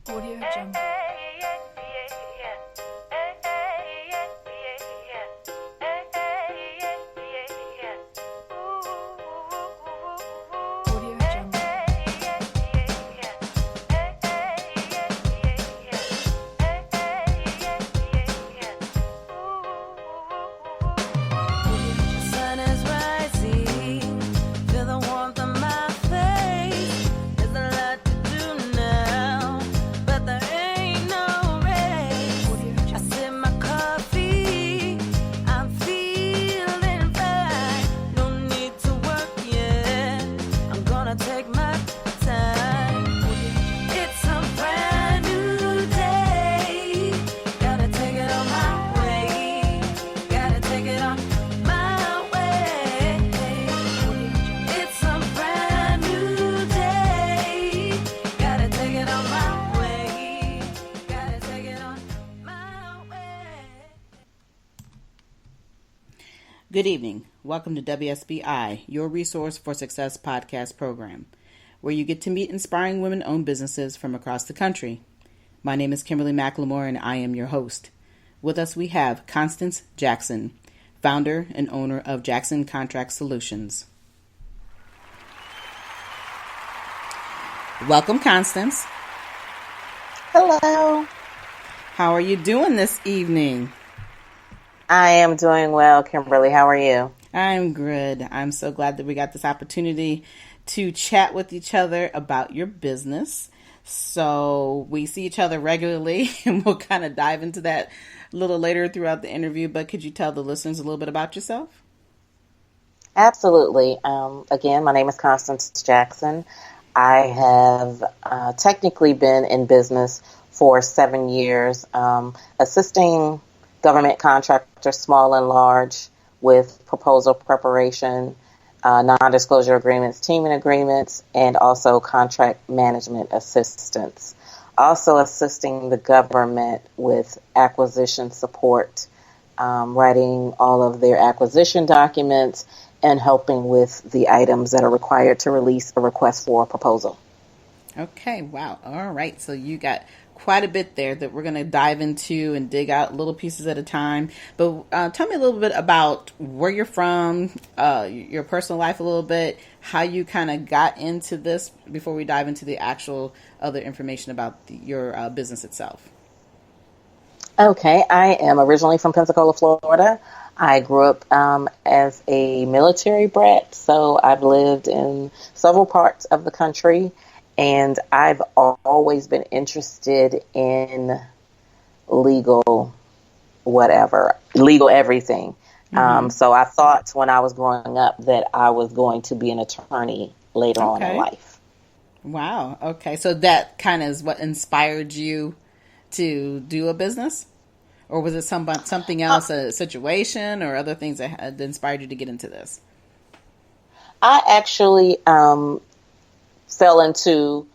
Audio Jungle. Audio Jungle. Sun is rising, feel the warmth on my face. There's a lot to do now, but there ain't no race. I sip my coffee, I'm feeling fine. No need to work yet, I'm gonna take my time. It's a brand new day, gotta take it on my way. Gotta take it on my way. It's a brand new day. Gotta take it on my way. Gotta take it on my way. Good evening. Welcome to WSBI, your Resource for Success podcast program, where you get to meet inspiring women-owned businesses from across the country. My name is Kimberly McLemore, and I am your host. With us, we have Constance Jackson, founder and owner of Jackson Contract Solutions. Welcome, Constance. Hello. How are you doing this evening? I am doing well, Kimberly. How are you? I'm good. I'm so glad that we got this opportunity to chat with each other about your business. So we see each other regularly, and we'll kind of dive into that a little later throughout the interview. But could you tell the listeners a little bit about yourself? Absolutely. Again, my name is Constance Jackson. I have technically been in business for 7 years, assisting government contractors, small and large, with proposal preparation, non-disclosure agreements, teaming agreements, and also contract management assistance. Also assisting the government with acquisition support, writing all of their acquisition documents, and helping with the items that are required to release a request for a proposal. Okay, wow. All right. So you got quite a bit there that we're going to dive into and dig out little pieces at a time. But tell me a little bit about where you're from, your personal life a little bit, how you kind of got into this before we dive into the actual other information about your business itself. Okay, I am originally from Pensacola, Florida. I grew up as a military brat, so I've lived in several parts of the country, and I've always been interested in legal legal everything. So I thought when I was growing up that I was going to be an attorney later on in life. Wow. Okay. So that kind of is what inspired you to do a business? Or was it something else, a situation or other things that had inspired you to get into this? I actually fell into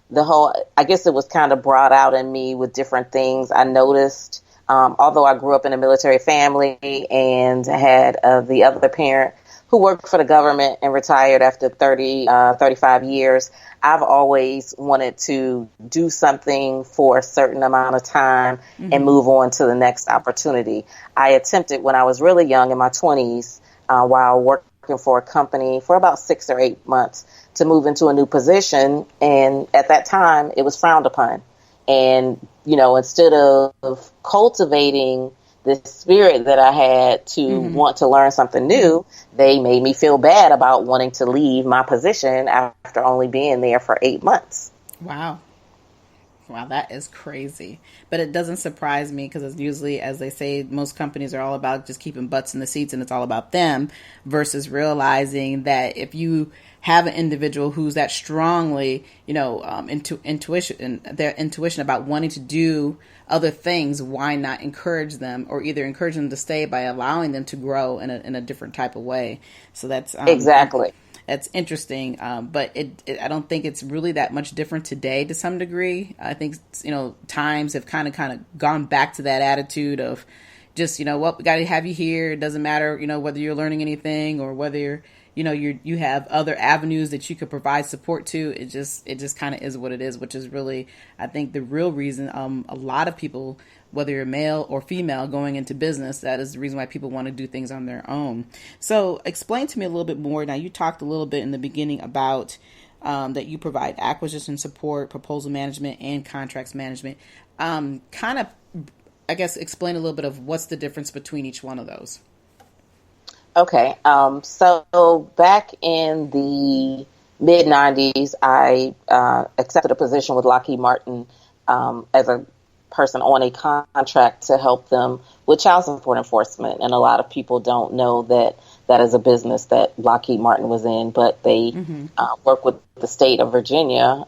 the whole, I guess it was kind of brought out in me with different things. I noticed, although I grew up in a military family and had the other parent who worked for the government and retired after 35 years, I've always wanted to do something for a certain amount of time and move on to the next opportunity. I attempted when I was really young in my 20s, while working for a company for about 6 or 8 months, to move into a new position. And at that time, it was frowned upon. And, you know, instead of cultivating the spirit that I had to want to learn something new, they made me feel bad about wanting to leave my position after only being there for 8 months. Wow. Wow, that is crazy. But it doesn't surprise me because it's usually, as they say, most companies are all about just keeping butts in the seats and it's all about them versus realizing that if you have an individual who's that strongly, intuition about wanting to do other things, why not encourage them or either encourage them to stay by allowing them to grow in a different type of way? So that's Exactly. That's interesting, but I don't think it's really that much different today to some degree. I think, times have kind of gone back to that attitude of just, we got to have you here. It doesn't matter, whether you're learning anything or whether you're, you have other avenues that you could provide support to. It just kind of is what it is, which is really, I think, the real reason a lot of people, whether you're male or female going into business, that is the reason why people want to do things on their own. So explain to me a little bit more. Now, you talked a little bit in the beginning about that you provide acquisition support, proposal management, and contracts management. Kind of, I guess, explain a little bit of what's the difference between each one of those. Okay. So back in the mid 90s, I accepted a position with Lockheed Martin as a person on a contract to help them with child support enforcement. And a lot of people don't know that that is a business that Lockheed Martin was in, but they work with the state of Virginia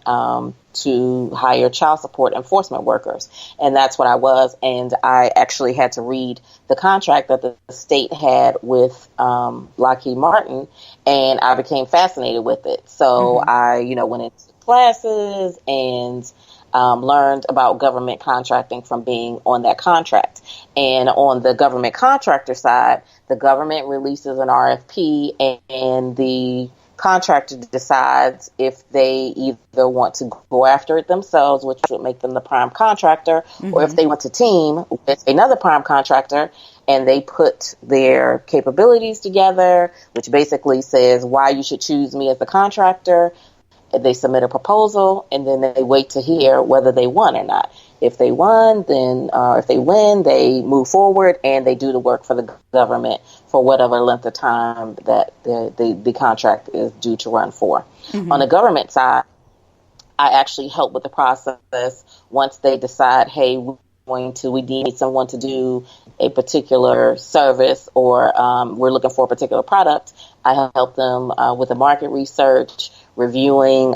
to hire child support enforcement workers. And that's what I was. And I actually had to read the contract that the state had with Lockheed Martin, and I became fascinated with it. So I, went into classes and learned about government contracting from being on that contract. And on the government contractor side, the government releases an RFP and the contractor decides if they either want to go after it themselves, which would make them the prime contractor, or if they want to team with another prime contractor, and they put their capabilities together, which basically says why you should choose me as the contractor. They submit a proposal, and then they wait to hear whether they won or not. If they won, then if they win, they move forward and they do the work for the government for whatever length of time that the contract is due to run for. On the government side, I actually help with the process once they decide, hey, we need someone to do a particular service, or we're looking for a particular product. I help them with the market research, reviewing,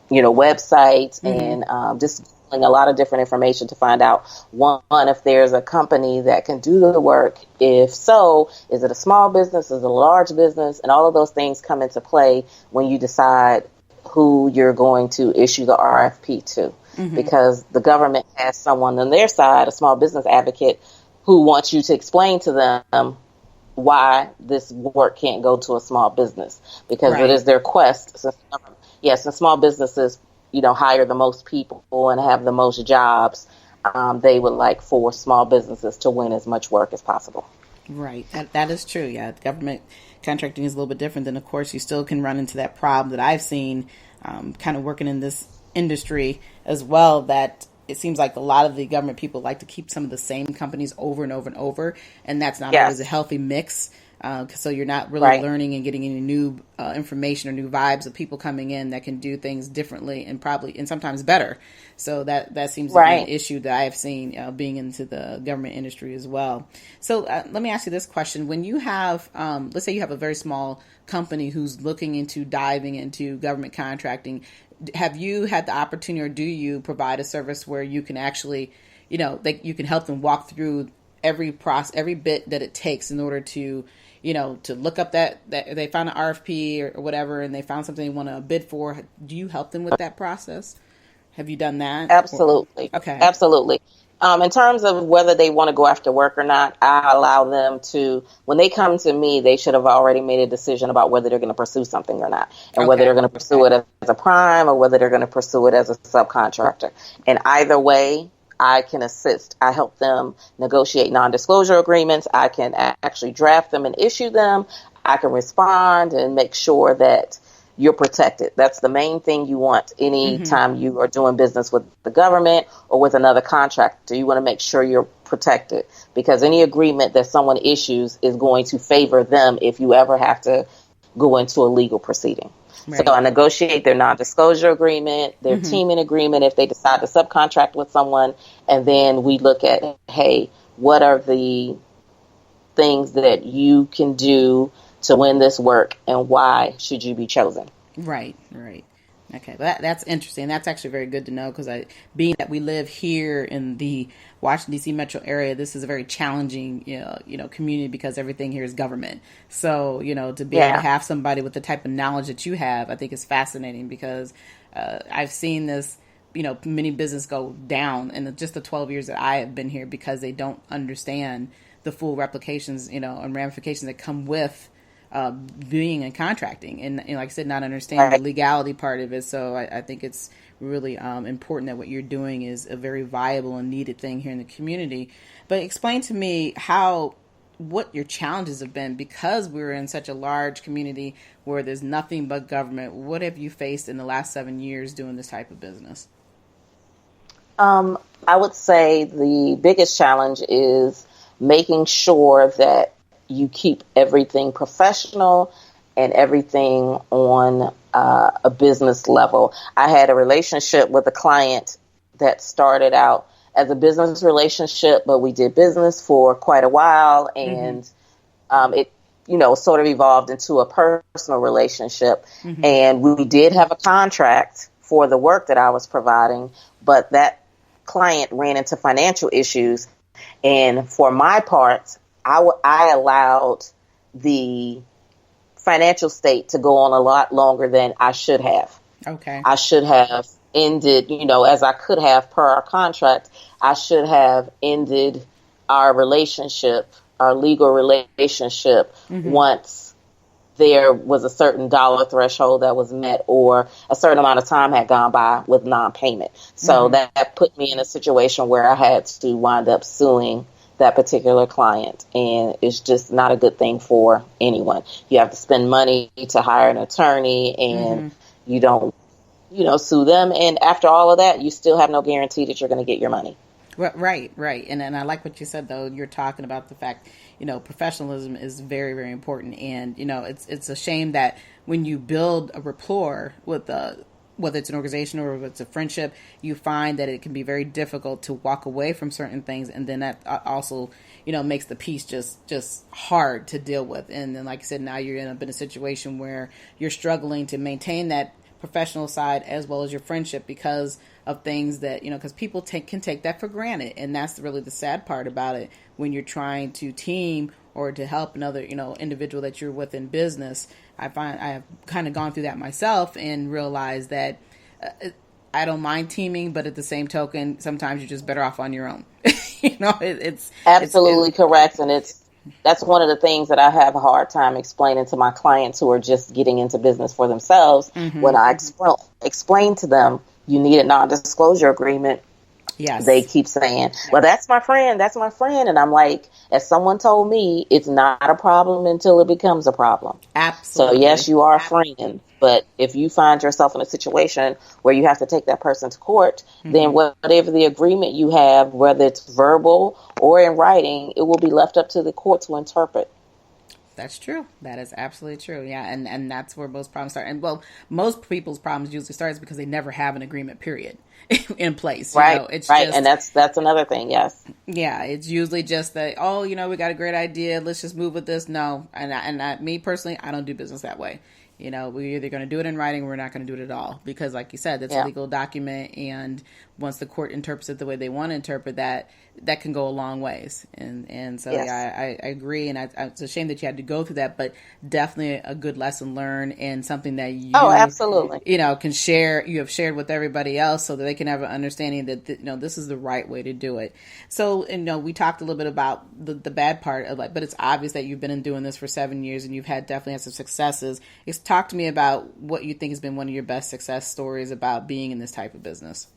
websites, and just a lot of different information to find out, one, if there's a company that can do the work. If so, is it a small business? Is it a large business? And all of those things come into play when you decide who you're going to issue the RFP to. Because the government has someone on their side, a small business advocate, who wants you to explain to them why this work can't go to a small business, because it is their quest. Since small businesses, hire the most people and have the most jobs, they would like for small businesses to win as much work as possible. Right. That is true. Yeah. Government contracting is a little bit different. Then, of course, you still can run into that problem that I've seen kind of working in this industry as well, that it seems like a lot of the government people like to keep some of the same companies over and over and over. And that's not always a healthy mix. So you're not really learning and getting any new information or new vibes of people coming in that can do things differently and sometimes better. So that seems to be an issue that I have seen being into the government industry as well. So let me ask you this question. When you have, let's say you have a very small company who's looking into diving into government contracting, have you had the opportunity, or do you provide a service where you can actually, you can help them walk through every bit that it takes in order to, to look up that they found an RFP or whatever, and they found something they want to bid for? Do you help them with that process? Have you done that? Absolutely. Okay. Absolutely. In terms of whether they want to go after work or not, I allow them to, when they come to me, they should have already made a decision about whether they're going to pursue something or not, and whether they're going to pursue it as a prime or whether they're going to pursue it as a subcontractor. And either way, I can assist. I help them negotiate non-disclosure agreements. I can actually draft them and issue them. I can respond and make sure that you're protected. That's the main thing you want any time you are doing business with the government or with another contractor. You want to make sure you're protected, because any agreement that someone issues is going to favor them if you ever have to go into a legal proceeding. Right. So I negotiate their non-disclosure agreement, their teaming agreement if they decide to subcontract with someone, and then we look at, hey, what are the things that you can do to win this work, and why should you be chosen? Right. Okay, well, that's interesting. That's actually very good to know, because being that we live here in the Washington, D.C. metro area, this is a very challenging, community, because everything here is government. So, to be able to have somebody with the type of knowledge that you have, I think is fascinating, because I've seen this, many business go down in just the 12 years that I have been here, because they don't understand the full replications, and ramifications that come with being in contracting, and like I said, not understanding the legality part of it. So I think it's really important that what you're doing is a very viable and needed thing here in the community. But explain to me what your challenges have been, because we're in such a large community where there's nothing but government. What have you faced in the last 7 years doing this type of business? I would say the biggest challenge is making sure that you keep everything professional and everything on a business level. I had a relationship with a client that started out as a business relationship, but we did business for quite a while, and it, sort of evolved into a personal relationship. And we did have a contract for the work that I was providing, but that client ran into financial issues. And for my part, I allowed the financial state to go on a lot longer than I should have. Okay. I should have ended, as I could have per our contract, I should have ended our relationship, our legal relationship, once there was a certain dollar threshold that was met or a certain amount of time had gone by with non-payment. So that put me in a situation where I had to wind up suing that particular client, and it's just not a good thing for anyone. You have to spend money to hire an attorney, and you don't, sue them. And after all of that, you still have no guarantee that you're going to get your money. Right. And I like what you said, though. You're talking about the fact, professionalism is very, very important. And, it's a shame that when you build a rapport with whether it's an organization or if it's a friendship, you find that it can be very difficult to walk away from certain things. And then that also, makes the piece just hard to deal with. And then, like I said, now you're in a situation where you're struggling to maintain that professional side as well as your friendship because of things that, because people can take that for granted. And that's really the sad part about it when you're trying to team or to help another, individual that you're with in business. I have kind of gone through that myself and realized that I don't mind teaming, but at the same token, sometimes you're just better off on your own. It's absolutely correct. And that's one of the things that I have a hard time explaining to my clients who are just getting into business for themselves. When I explain to them, you need a non-disclosure agreement. Yes. They keep saying, well, that's my friend. And I'm like, as someone told me, it's not a problem until it becomes a problem. Absolutely. So yes, you are a friend. But if you find yourself in a situation where you have to take that person to court, then whatever the agreement you have, whether it's verbal or in writing, it will be left up to the court to interpret. That's true. That is absolutely true. Yeah. And that's where most problems start. And most people's problems usually start because they never have an agreement, period, in place. Right. It's right. Just, and that's another thing. Yes. Yeah. It's usually just that, we got a great idea. Let's just move with this. No. And me personally, I don't do business that way. We're either going to do it in writing or we're not going to do it at all. Because like you said, that's a legal document. And once the court interprets it the way they want to interpret that can go a long ways. And so, yes. I agree. And it's a shame that you had to go through that, but definitely a good lesson learned and something that you, absolutely. Can share, you have shared with everybody else so that they can have an understanding that, this is the right way to do it. So, we talked a little bit about the bad part of but it's obvious that you've been doing this for 7 years and you've definitely had some successes. Talk to me about what you think has been one of your best success stories about being in this type of business.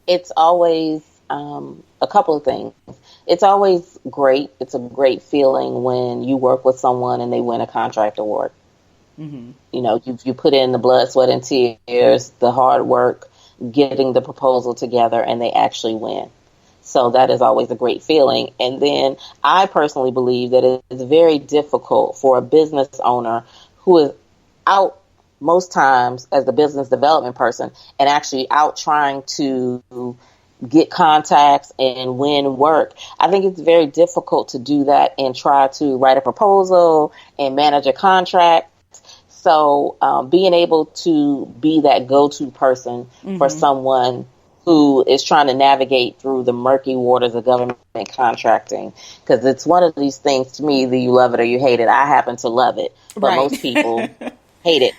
It's always a couple of things. It's always great. It's a great feeling when you work with someone and they win a contract award. You put in the blood, sweat, and tears, the hard work, getting the proposal together, and they actually win. So that is always a great feeling. And then I personally believe that it is very difficult for a business owner who is out most times as the business development person and actually out trying to get contacts and win work. I think it's very difficult to do that and try to write a proposal and manage a contract. So being able to be that go-to person for someone who is trying to navigate through the murky waters of government contracting, because it's one of these things to me, that you love it or you hate it. I happen to love it, but most people hate it.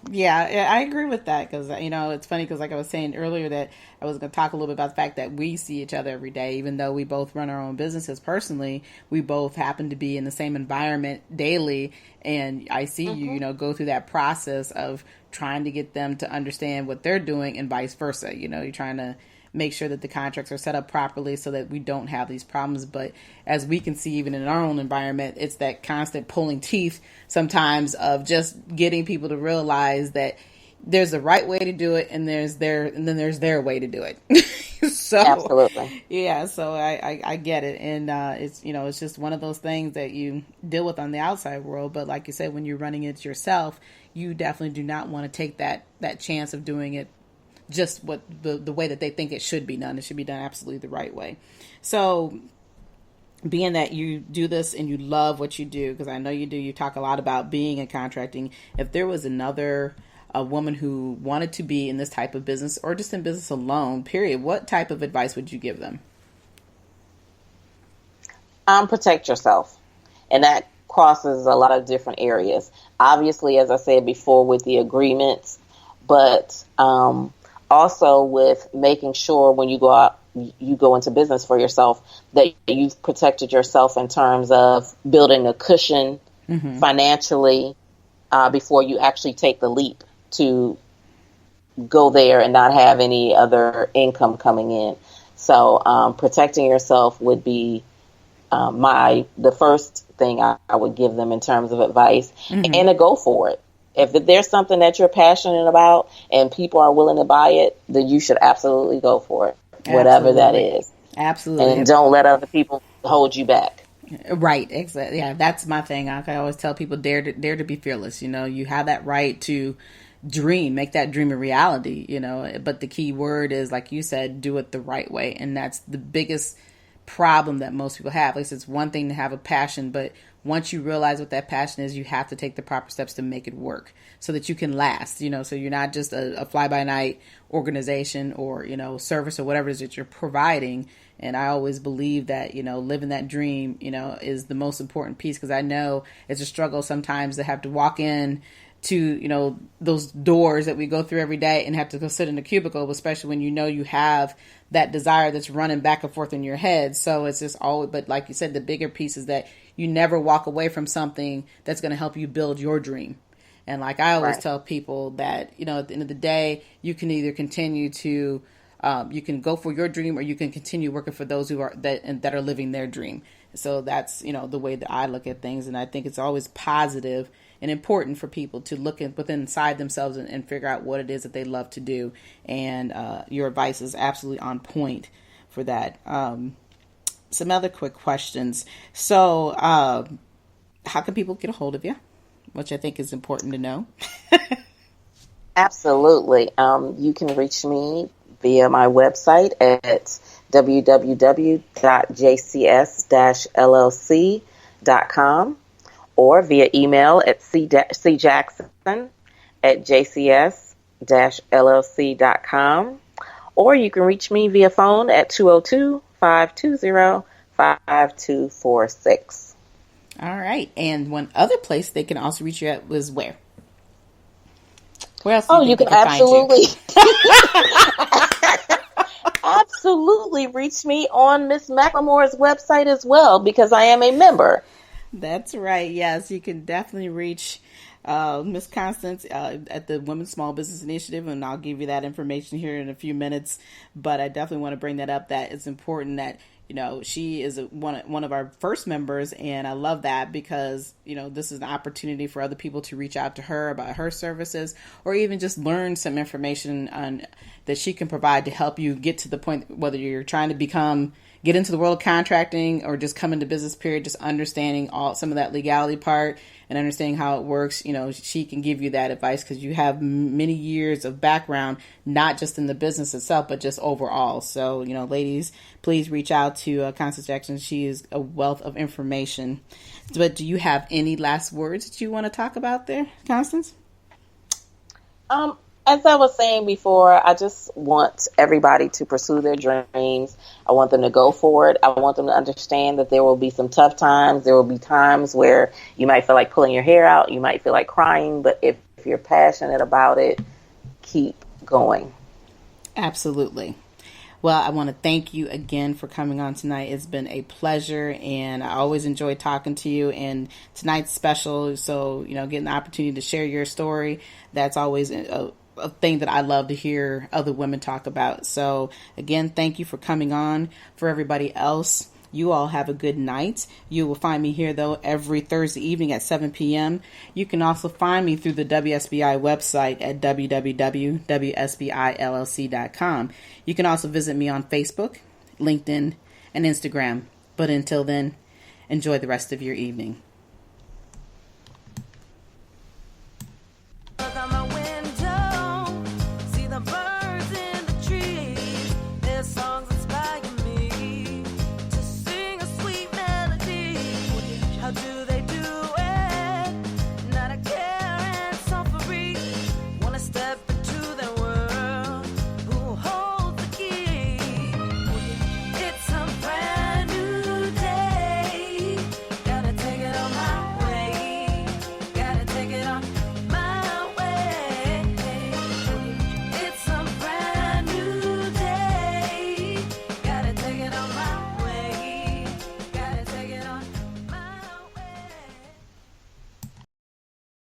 Yeah, I agree with that because, it's funny because like I was saying earlier that I was going to talk a little bit about the fact that we see each other every day, even though we both run our own businesses personally, we both happen to be in the same environment daily And I see you, go through that process of trying to get them to understand what they're doing and vice versa. You're trying to make sure that the contracts are set up properly so that we don't have these problems. But as we can see, even in our own environment, it's that constant pulling teeth sometimes of just getting people to realize that there's the right way to do it, and then there's their way to do it. So Absolutely. yeah, so I get it. And it's just one of those things that you deal with on the outside world. But like you said, when you're running it yourself, you definitely do not want to take that chance of doing it just what the way that they think it should be done. It should be done absolutely the right way. So being that you do this and you love what you do, because I know you do, you talk a lot about being in contracting. If there was a woman who wanted to be in this type of business or just in business alone, period, what type of advice would you give them? Protect yourself. And that crosses a lot of different areas. Obviously, as I said before, with the agreements, but also with making sure when you go out, you go into business for yourself, that you've protected yourself in terms of building a cushion financially before you actually take the leap to go there and not have any other income coming in. So protecting yourself would be the first thing I would give them in terms of advice, and to go for it. If there's something that you're passionate about and people are willing to buy it, then you should absolutely go for it, whatever that is. Absolutely. And don't let other people hold you back. Right, exactly. Yeah, that's my thing. I always tell people, dare to be fearless. You have that right to dream, make that dream a reality, but the key word is, like you said, do it the right way. And that's the biggest problem that most people have. At least it's one thing to have a passion, but once you realize what that passion is, you have to take the proper steps to make it work so that you can last, so you're not just a fly-by-night organization or, service or whatever it is that you're providing. And I always believe that, living that dream, is the most important piece, because I know it's a struggle sometimes to have to walk in to, those doors that we go through every day and have to go sit in a cubicle, especially when you have that desire that's running back and forth in your head. So it's just always, but like you said, the bigger piece is that you never walk away from something that's going to help you build your dream. And like I always tell people that, at the end of the day, you can either continue to, you can go for your dream, or you can continue working for those who are that are living their dream. So that's, the way that I look at things. And I think it's always positive and important for people to look within inside themselves and figure out what it is that they love to do. And your advice is absolutely on point for that. Some other quick questions. So how can people get a hold of you? Which I think is important to know. Absolutely. You can reach me via my website at www.jcs-llc.com or via email at cjackson@jcs-llc.com, or you can reach me via phone at 202-520-5246. All right. And one other place they can also reach you at was where? Where else? You can absolutely, absolutely reach me on Miss McLemore's website as well, because I am a member. That's right. Yes, you can definitely reach Miss Constance at the Women's Small Business Initiative, and I'll give you that information here in a few minutes. But I definitely want to bring that up, that it's important that she is one of our first members, and I love that because this is an opportunity for other people to reach out to her about her services, or even just learn some information on that she can provide to help you get to the point, whether you're trying to get into the world of contracting or just come into business, period, just understanding some of that legality part and understanding how it works. She can give you that advice because you have many years of background, not just in the business itself, but just overall. So, ladies, please reach out to Constance Jackson. She is a wealth of information. But do you have any last words that you want to talk about there, Constance? As I was saying before, I just want everybody to pursue their dreams. I want them to go for it. I want them to understand that there will be some tough times. There will be times where you might feel like pulling your hair out. You might feel like crying. But if you're passionate about it, keep going. Absolutely. Well, I want to thank you again for coming on tonight. It's been a pleasure, and I always enjoy talking to you. And tonight's special, so getting the opportunity to share your story, that's always a thing that I love to hear other women talk about. So again, thank you for coming on. For everybody else, you all have a good night. You will find me here, though, every Thursday evening at 7 p.m. You can also find me through the WSBI website at www.wsbillc.com. You can also visit me on Facebook, LinkedIn, and Instagram. But until then, enjoy the rest of your evening.